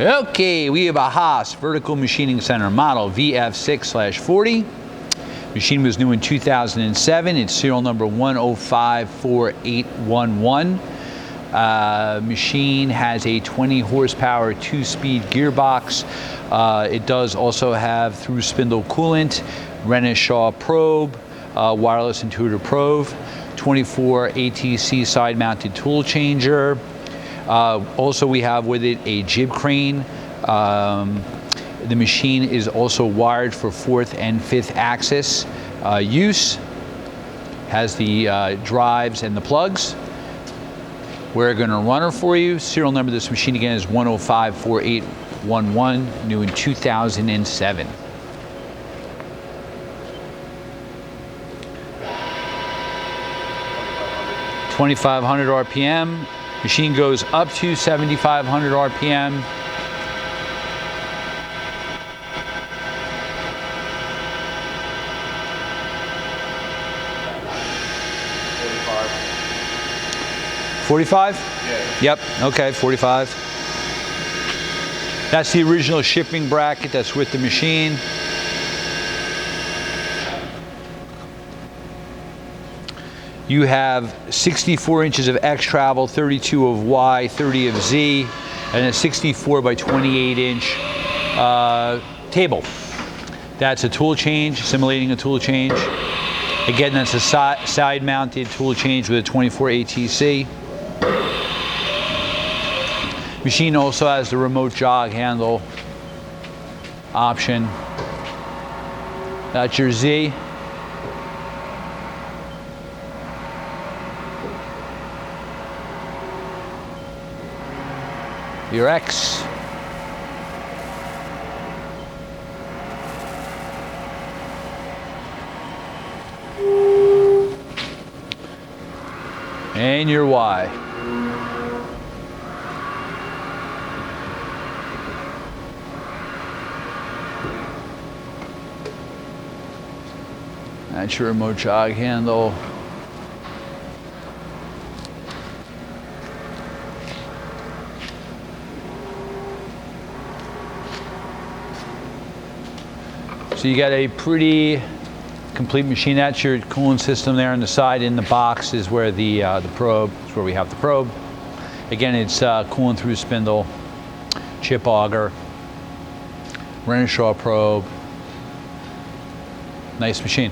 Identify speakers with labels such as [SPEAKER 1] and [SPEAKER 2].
[SPEAKER 1] Okay, we have a Haas Vertical Machining Center model VF6/40. Machine was new in 2007. It's serial number 1054811. Machine has a 20 horsepower 2-speed gearbox. It does also have through spindle coolant, Renishaw probe, wireless intuitive probe, 24 ATC side mounted tool changer. Also we have with it a jib crane. The machine is also wired for 4th and 5th axis use. Has the drives and the plugs. We're going to run her for you. Serial number of this machine again is 1054811, new in 2007. $2,500 RPM. Machine goes up to 7,500 RPM. $45? Yeah. Yep, okay, $45. That's the original shipping bracket that's with the machine. You have 64 inches of X travel, 32 of Y, 30 of Z, and a 64 by 28 inch table. That's a tool change, simulating a tool change. Again, that's a side mounted tool change with a 24 ATC. Machine also has the remote jog handle option. That's your Z. Your X. And your Y. That's your remote jog handle. So you got a pretty complete machine. That's your cooling system there on the side. In the box is where the probe, is where we have the probe. Again, it's cooling through spindle, chip auger, Renishaw probe. Nice machine.